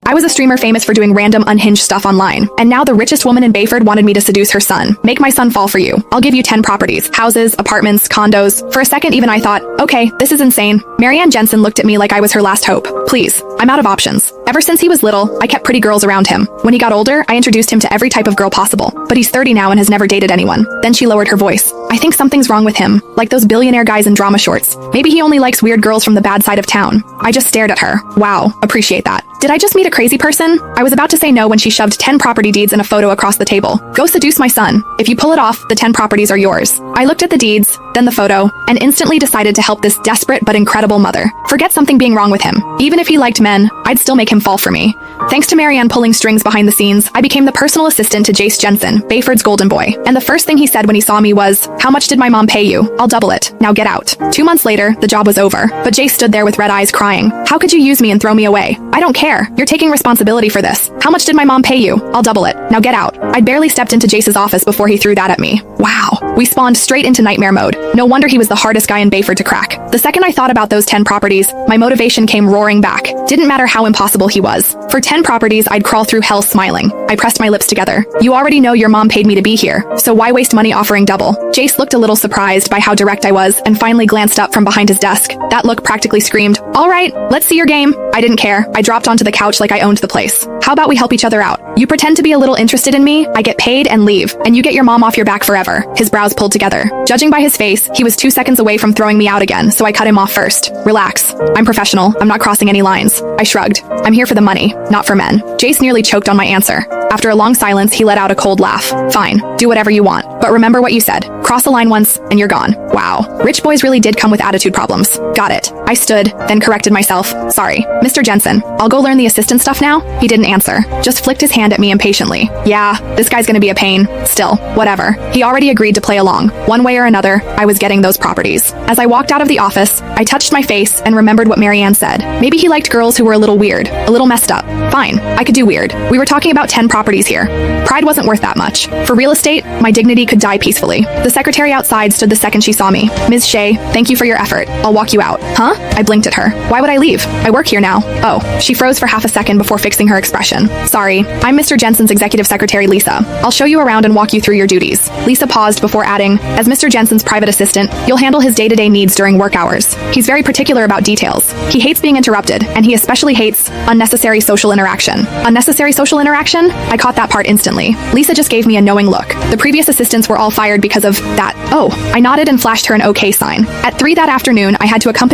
I was a streamer famous for doing random unhinged stuff online, and now the richest woman in Bayford wanted me to seduce her son. Make my son fall for you. I'll give you 10 properties, houses, apartments, condos. For a second even I thought, okay, this is insane. Marianne Jensen looked at me like I was her last hope. Please, I'm out of options. Ever since he was little, I kept pretty girls around him. When he got older, I introduced him to every type of girl possible. But he's 30 now and has never dated anyone. Then she lowered her voice. I think something's wrong with him, like those billionaire guys in drama shorts. Maybe he only likes weird girls from the bad side of town. I just stared at her. Wow, appreciate that. Did I just meet a crazy person? I was about to say no when she shoved 10 property deeds and a photo across the table. Go seduce my son. If you pull it off, the 10 properties are yours. I looked at the deeds, then the photo, and instantly decided to help this desperate but incredible mother. Forget something being wrong with him. Even if he liked men, I'd still make him fall for me. Thanks to Marianne pulling strings behind the scenes, I became the personal assistant to Jace Jensen, Bayford's golden boy. And the first thing he said when he saw me was, "How much did my mom pay you? I'll double it. Now get out." 2 months later, the job was over, but Jace stood there with red eyes crying. How could you use me and throw me away? I don't care. You're taking responsibility for this. How much did my mom pay you? I'll double it. Now get out. I'd barely stepped into Jace's office before he threw that at me. Wow. We spawned straight into nightmare mode. No wonder he was the hardest guy in Bayford to crack. The second I thought about those 10 properties, my motivation came roaring back. Didn't matter how impossible he was. For 10 properties, I'd crawl through hell smiling. I pressed my lips together. You already know your mom paid me to be here, so why waste money offering double? Jace looked a little surprised by how direct I was and finally glanced up from behind his desk. That look practically screamed, "All right, let's see your game." I didn't care. I dropped onto the couch like I owned the place. How about we help each other out? You pretend to be a little interested in me, I get paid and leave, and you get your mom off your back forever. His brows pulled together. Judging by his face, he was 2 seconds away from throwing me out again, so I cut him off first. Relax. I'm professional. I'm not crossing any lines. I shrugged. I'm here for the money, not for men. Jace nearly choked on my answer. After a long silence, he let out a cold laugh. Fine, do whatever you want, but remember what you said. Cross the line once, and you're gone. Wow, rich boys really did come with attitude problems. Got it. I stood, then corrected myself. Sorry. Mr. Jensen, I'll go learn the assistant stuff now? He didn't answer, just flicked his hand at me impatiently. Yeah, this guy's gonna be a pain. Still, whatever. He already agreed to play along. One way or another, I was getting those properties. As I walked out of the office, I touched my face and remembered what Marianne said. Maybe he liked girls who were a little weird, a little messed up. Fine, I could do weird. We were talking about 10 properties here. Pride wasn't worth that much. For real estate, my dignity could die peacefully. The secretary outside stood the second she saw me. Ms. Shea, thank you for your effort. I'll walk you out. Huh? I blinked at her. Why would I leave? I work here now. Oh, she froze for half a second before fixing her expression. Sorry, I'm Mr. Jensen's executive secretary, Lisa. I'll show you around and walk you through your duties. Lisa paused before adding, as Mr. Jensen's private assistant, you'll handle his day-to-day needs during work hours. He's very particular about details. He hates being interrupted, and he especially hates unnecessary social interaction. Unnecessary social interaction? I caught that part instantly. Lisa just gave me a knowing look. The previous assistants were all fired because of that. Oh, I nodded and flashed her an okay sign. At 3 that afternoon, I had to accompany